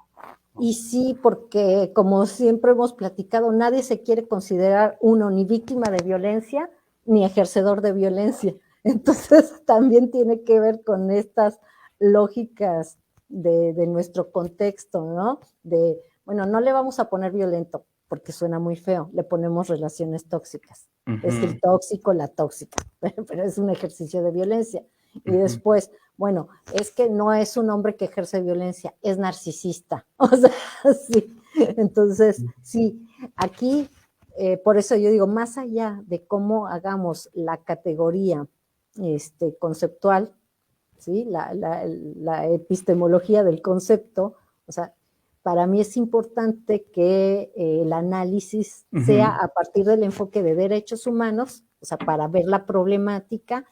¿no? Y sí, porque como siempre hemos platicado, nadie se quiere considerar uno ni víctima de violencia ni ejercedor de violencia. Entonces también tiene que ver con estas lógicas de nuestro contexto, ¿no? Bueno, no le vamos a poner violento porque suena muy feo, le ponemos relaciones tóxicas. Es el tóxico, la tóxica, pero es un ejercicio de violencia. Y después, bueno, es que no es un hombre que ejerce violencia, es narcisista. O sea, sí. Entonces, sí, aquí, por eso yo digo, más allá de cómo hagamos la categoría conceptual, ¿sí? La epistemología del concepto, o sea, para mí es importante que el análisis sea a partir del enfoque de derechos humanos, o sea, para ver la problemática,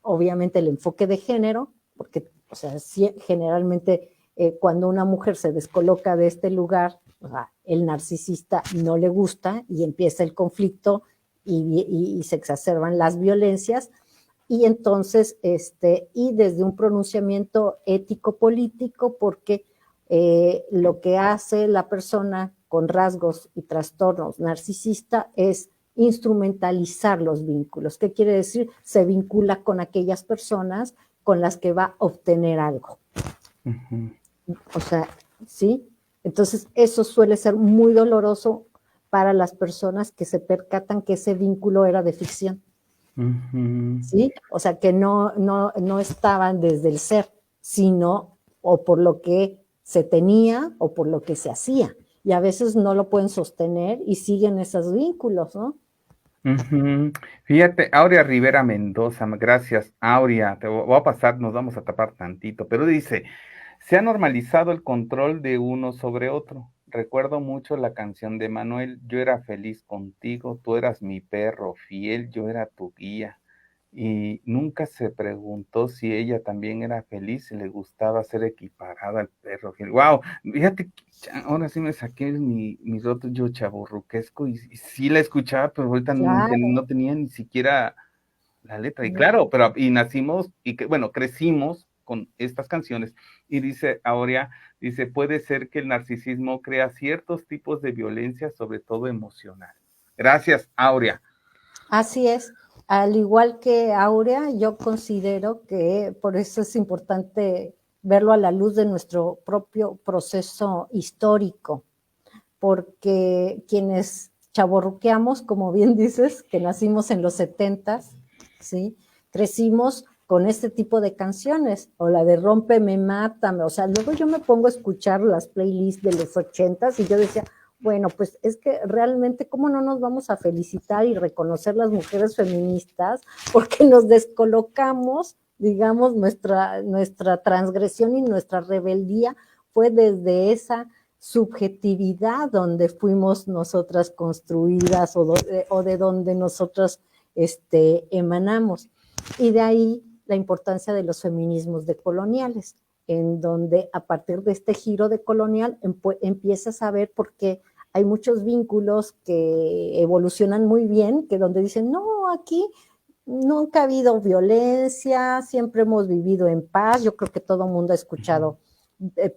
obviamente el enfoque de género, porque, o sea, generalmente cuando una mujer se descoloca de este lugar O sea, el narcisista no le gusta y empieza el conflicto y se exacerban las violencias. Y entonces, y desde un pronunciamiento ético-político, porque lo que hace la persona con rasgos y trastornos narcisista es instrumentalizar los vínculos. ¿Qué quiere decir? Se vincula con aquellas personas con las que va a obtener algo. O sea, ¿sí? Entonces, eso suele ser muy doloroso para las personas que se percatan que ese vínculo era de ficción. ¿Sí? O sea, que no estaban desde el ser, sino o por lo que se tenía o por lo que se hacía. Y a veces no lo pueden sostener y siguen esos vínculos, ¿no? Fíjate, Aurea Rivera Mendoza, gracias, Aurea, te voy a pasar, nos vamos a tapar tantito, pero dice, se ha normalizado el control de uno sobre otro. Recuerdo mucho la canción de Manuel, yo era feliz contigo, tú eras mi perro fiel, yo era tu guía. Y nunca se preguntó si ella también era feliz y le gustaba ser equiparada al perro fiel. Wow, fíjate, ahora sí me saqué mi roto yo chavorruquesco y sí la escuchaba, pero ahorita Claro. no tenía ni siquiera la letra. Y claro, pero y nacimos y bueno, crecimos con estas canciones. Y dice Aurea, dice, puede ser que el narcisismo crea ciertos tipos de violencia, sobre todo emocional. Gracias, Aurea. Así es. Al igual que Aurea, yo considero que por eso es importante verlo a la luz de nuestro propio proceso histórico, porque quienes chavorruqueamos, como bien dices, que nacimos en los 70s, ¿sí? Crecimos con este tipo de canciones, o la de Rómpeme, Mátame, o sea, luego yo me pongo a escuchar las playlists de los 80s y yo decía, bueno, pues es que realmente, ¿cómo no nos vamos a felicitar y reconocer las mujeres feministas? Porque nos descolocamos, digamos, nuestra transgresión y nuestra rebeldía fue desde esa subjetividad donde fuimos nosotras construidas o de donde nosotras emanamos. Y de ahí la importancia de los feminismos decoloniales, en donde a partir de este giro decolonial empiezas a ver por qué hay muchos vínculos que evolucionan muy bien, que donde dicen, no, aquí nunca ha habido violencia, siempre hemos vivido en paz. Yo creo que todo el mundo ha escuchado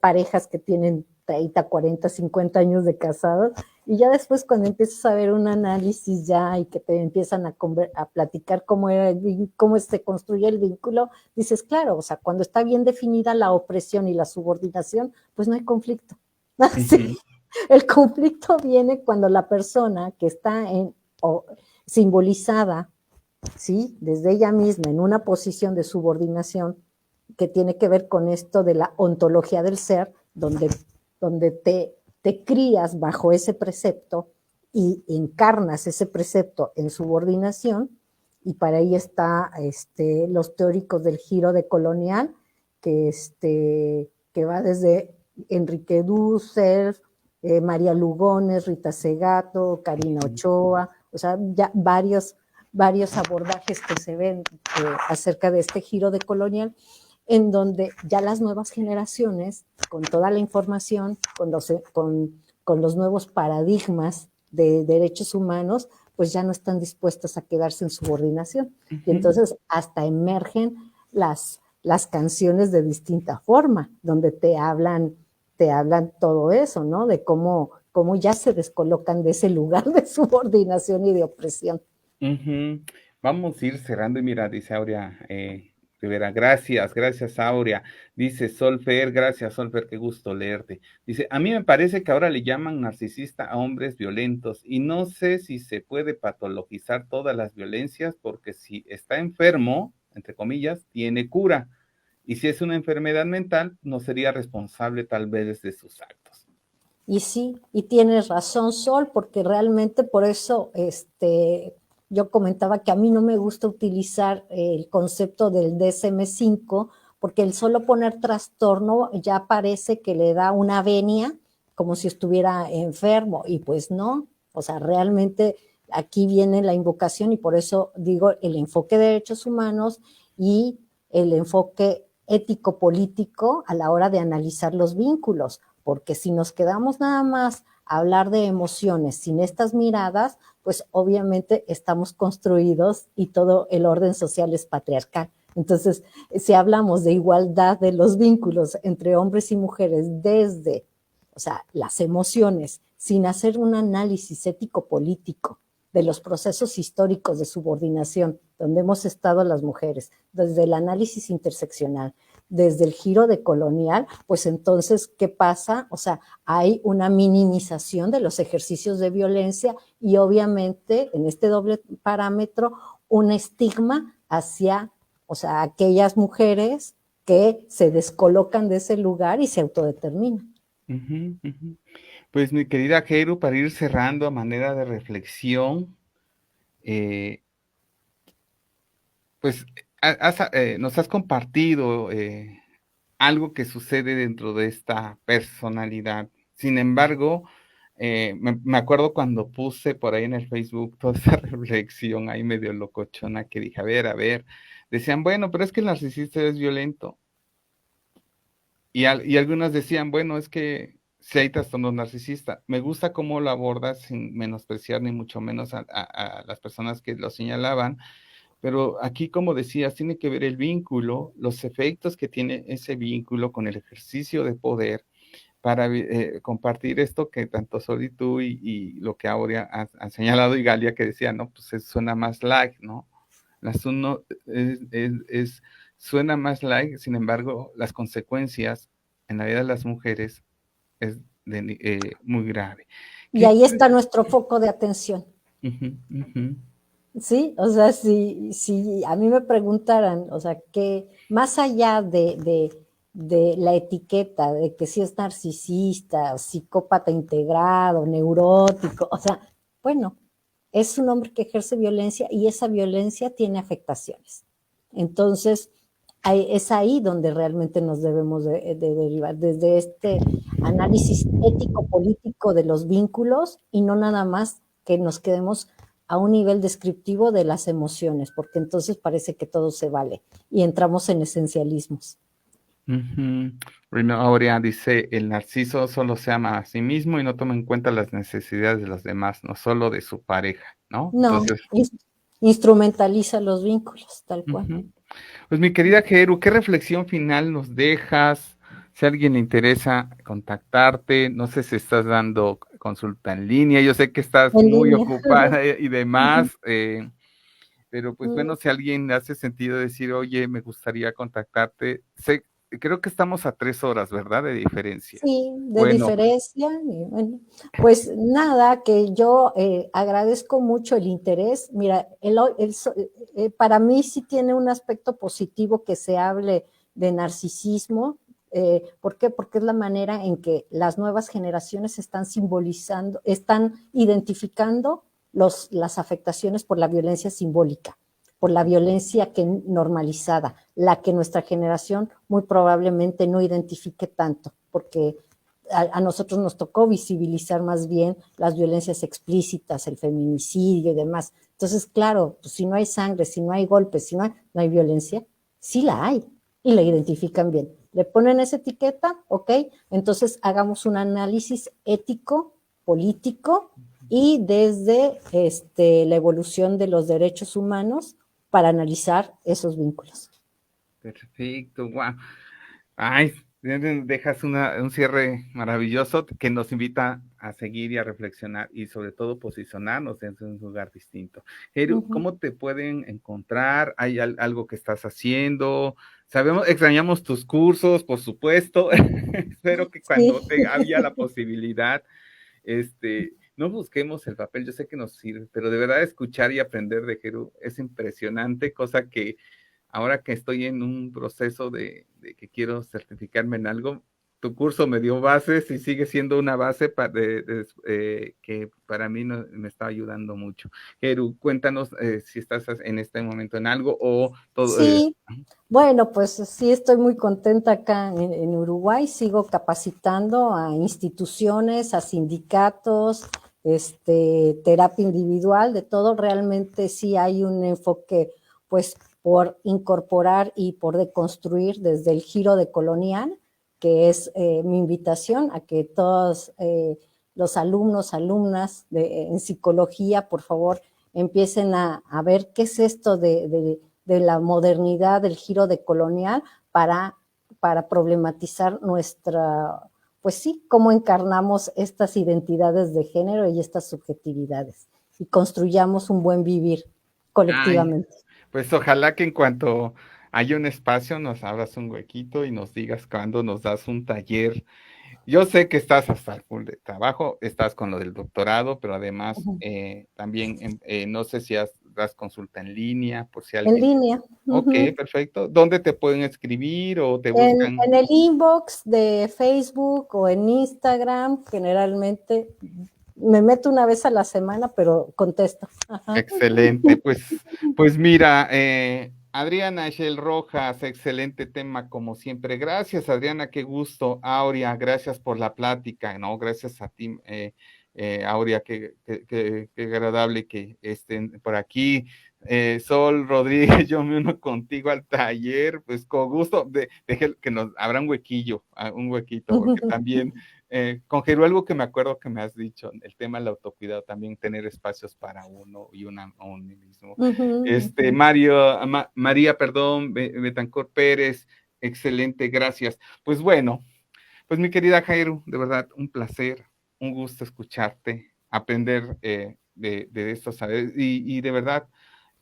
parejas que tienen 30, 40, 50 años de casados, y ya después cuando empiezas a ver un análisis ya y que te empiezan a platicar cómo se construye el vínculo, dices, claro, o sea, cuando está bien definida la opresión y la subordinación, pues no hay conflicto. Sí. El conflicto viene cuando la persona que está simbolizada, ¿sí? Desde ella misma en una posición de subordinación, que tiene que ver con esto de la ontología del ser, donde te crías bajo ese precepto y encarnas ese precepto en subordinación, y para ahí está los teóricos del giro decolonial, que va desde Enrique Dussel, María Lugones, Rita Segato, Karina Ochoa, o sea, ya varios abordajes que se ven acerca de este giro decolonial, en donde ya las nuevas generaciones, con toda la información, con los nuevos paradigmas de derechos humanos, pues ya no están dispuestas a quedarse en subordinación. Y entonces hasta emergen las canciones de distinta forma, donde te hablan todo eso, ¿no? De cómo ya se descolocan de ese lugar de subordinación y de opresión. Vamos a ir cerrando y mira, dice Aurea Rivera, gracias Aurea. Dice Solfer, gracias Solfer, qué gusto leerte. Dice, a mí me parece que ahora le llaman narcisista a hombres violentos y no sé si se puede patologizar todas las violencias porque si está enfermo, entre comillas, tiene cura. Y si es una enfermedad mental, no sería responsable tal vez de sus actos. Y sí, y tienes razón, Sol, porque realmente por eso yo comentaba que a mí no me gusta utilizar el concepto del DSM-5, porque el solo poner trastorno ya parece que le da una venia como si estuviera enfermo, y pues no, o sea, realmente aquí viene la invocación, y por eso digo el enfoque de derechos humanos y el enfoque ético-político a la hora de analizar los vínculos, porque si nos quedamos nada más a hablar de emociones sin estas miradas, pues obviamente estamos construidos y todo el orden social es patriarcal. Entonces, si hablamos de igualdad de los vínculos entre hombres y mujeres desde, o sea, las emociones, sin hacer un análisis ético-político de los procesos históricos de subordinación donde hemos estado las mujeres, desde el análisis interseccional, desde el giro decolonial, pues entonces, ¿qué pasa? O sea, hay una minimización de los ejercicios de violencia y obviamente en este doble parámetro un estigma hacia, o sea, aquellas mujeres que se descolocan de ese lugar y se autodeterminan. Ujú, ujú. Pues mi querida Jeru, para ir cerrando a manera de reflexión, eh, pues nos has compartido algo que sucede dentro de esta personalidad. Sin embargo, me acuerdo cuando puse por ahí en el Facebook toda esa reflexión ahí medio locochona que dije, a ver, decían, bueno, pero es que el narcisista es violento. Y algunas decían, bueno, es que si hay trastorno narcisista. Me gusta cómo lo abordas sin menospreciar ni mucho menos a las personas que lo señalaban, pero aquí, como decías, tiene que ver el vínculo, los efectos que tiene ese vínculo con el ejercicio de poder para compartir esto que tanto Sol y tú y lo que Aurea han señalado y Galia que decía, no, pues suena más like, ¿no? Las uno suena más like, sin embargo, las consecuencias en la vida de las mujeres es muy grave. Y ahí está nuestro foco de atención. Uh-huh, uh-huh. Sí, o sea, si a mí me preguntaran, o sea, que más allá de la etiqueta de que si es narcisista, psicópata integrado, neurótico, o sea, bueno, es un hombre que ejerce violencia y esa violencia tiene afectaciones. Entonces, es ahí donde realmente nos debemos de derivar, desde este análisis ético-político de los vínculos y no nada más que nos quedemos a un nivel descriptivo de las emociones, porque entonces parece que todo se vale y entramos en esencialismos. Uh-huh. Bueno, Aurea dice, el narciso solo se ama a sí mismo y no toma en cuenta las necesidades de los demás, no solo de su pareja, ¿no? No, Entonces, instrumentaliza los vínculos, tal cual. uh-huh. Pues mi querida Jeru, ¿qué reflexión final nos dejas? Si a alguien le interesa contactarte, no sé si estás dando consulta en línea, yo sé que estás En muy línea. ocupada y demás, pero pues Mm, bueno, si a alguien le hace sentido decir, oye, me gustaría contactarte, sé, creo que estamos a 3 horas, ¿verdad? De diferencia. sí, de Bueno, diferencia. Y bueno, pues nada, que yo agradezco mucho el interés. Mira, para mí sí tiene un aspecto positivo que se hable de narcisismo. ¿Por qué? Porque es la manera en que las nuevas generaciones están simbolizando, están identificando las afectaciones por la violencia simbólica, por la violencia que normalizada, la que nuestra generación muy probablemente no identifique tanto, porque a nosotros nos tocó visibilizar más bien las violencias explícitas, el feminicidio y demás. Entonces, claro, pues si no hay sangre, si no hay golpes, si no hay violencia, sí la hay y la identifican bien. Le ponen esa etiqueta, ok, entonces hagamos un análisis ético, político y desde la evolución de los derechos humanos para analizar esos vínculos. perfecto, wow. Ay, dejas un cierre maravilloso que nos invita a seguir y a reflexionar y sobre todo posicionarnos en un lugar distinto. Eru, ¿cómo te pueden encontrar? ¿Hay algo que estás haciendo? Sabemos, extrañamos tus cursos, por supuesto. Espero que Sí. cuando haya la posibilidad, no busquemos el papel, yo sé que nos sirve, pero de verdad escuchar y aprender de Jeru es impresionante, cosa que ahora que estoy en un proceso de que quiero certificarme en algo, tu curso me dio bases y sigue siendo una base que para mí me está ayudando mucho. Jeru, cuéntanos si estás en este momento en algo o todo. Sí, bueno, pues sí estoy muy contenta acá en Uruguay, sigo capacitando a instituciones, a sindicatos, terapia individual, de todo, realmente sí hay un enfoque pues por incorporar y por deconstruir desde el giro decolonial que es mi invitación a que todos los alumnos, alumnas en psicología, por favor, empiecen a ver qué es esto de la modernidad, del giro decolonial, para problematizar nuestra, pues sí, cómo encarnamos estas identidades de género y estas subjetividades y construyamos un buen vivir Ay, colectivamente. pues ojalá que en cuanto haya un espacio nos abras un huequito y nos digas cuándo nos das un taller. Yo sé que estás hasta el full de trabajo, estás con lo del doctorado, pero además también, no sé si das consulta en línea, por si En alguien. línea. Ok, perfecto. ¿Dónde te pueden escribir o te buscan? En el inbox de Facebook o en Instagram, generalmente me meto una vez a la semana, pero contesto. Ajá. Excelente. Pues mira, Adriana Echel Rojas, excelente tema como siempre. Gracias, Adriana, qué gusto. Aurea, gracias por la plática, ¿no? Gracias a ti, Aurea, qué agradable que estén por aquí. Sol Rodríguez, yo me uno contigo al taller, pues con gusto, deje que nos habrá un huequillo, un huequito, porque también conjero algo que me acuerdo que me has dicho, el tema del autocuidado, también tener espacios para uno y uno mismo. María, perdón, Betancourt Pérez, excelente, gracias. Pues bueno, pues mi querida Jairu, de verdad, un placer, un gusto escucharte, aprender de estos saberes y de verdad,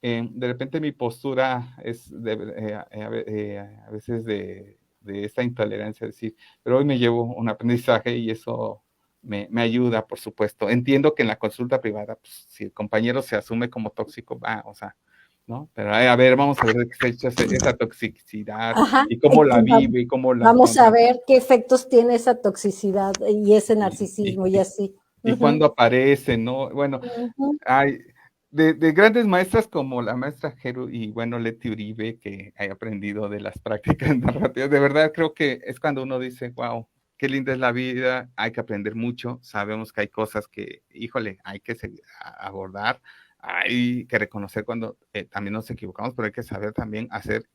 de repente mi postura es a veces de esta intolerancia, es decir, pero hoy me llevo un aprendizaje y eso me ayuda, por supuesto. Entiendo que en la consulta privada, pues, si el compañero se asume como tóxico, o sea, ¿no? Pero a ver, vamos a ver de qué está hecha esa toxicidad Ajá. y cómo la vive y cómo la Vamos afronta. a ver qué efectos tiene esa toxicidad y ese narcisismo y así. Y cuándo aparece, ¿no? Bueno, hay de grandes maestras como la maestra Jeru y bueno, Leti Uribe, que he aprendido de las prácticas narrativas, de verdad creo que es cuando uno dice, wow, qué linda es la vida, hay que aprender mucho, sabemos que hay cosas que, híjole, hay que abordar, hay que reconocer cuando también nos equivocamos, pero hay que saber también hacer,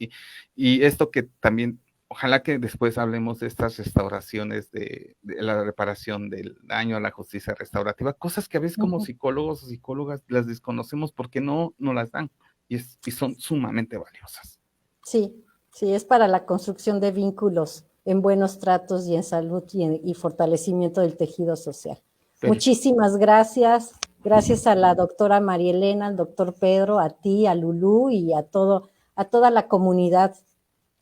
y esto que también ojalá que después hablemos de estas restauraciones, de la reparación del daño, a la justicia restaurativa, cosas que a veces como psicólogos o psicólogas las desconocemos porque no las dan y son sumamente valiosas. Sí, sí, es para la construcción de vínculos en buenos tratos y en salud y fortalecimiento del tejido social. Perfecto. Muchísimas gracias. Gracias a la doctora María Elena, al doctor Pedro, a ti, a Lulú y a toda la comunidad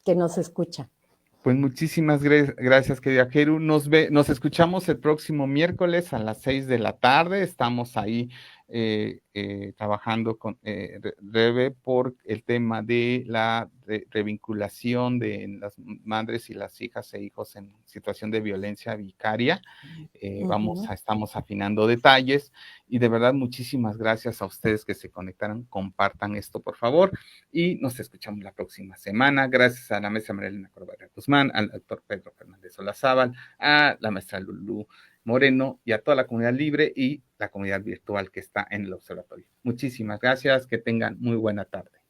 que nos escucha. Pues muchísimas gracias, querida Jeru. Nos escuchamos el próximo miércoles a las 6 de la tarde. Estamos ahí trabajando con Rebe por el tema de la revinculación de las madres y las hijas e hijos en situación de violencia vicaria. Estamos afinando detalles y de verdad muchísimas gracias a ustedes que se conectaron. Compartan esto, por favor, y nos escuchamos la próxima semana. Gracias a la maestra María Elena Corbarra Guzmán, al doctor Pedro Fernández Olazábal, a la maestra Lulú Moreno y a toda la comunidad libre y la comunidad virtual que está en el observatorio. Muchísimas gracias, que tengan muy buena tarde.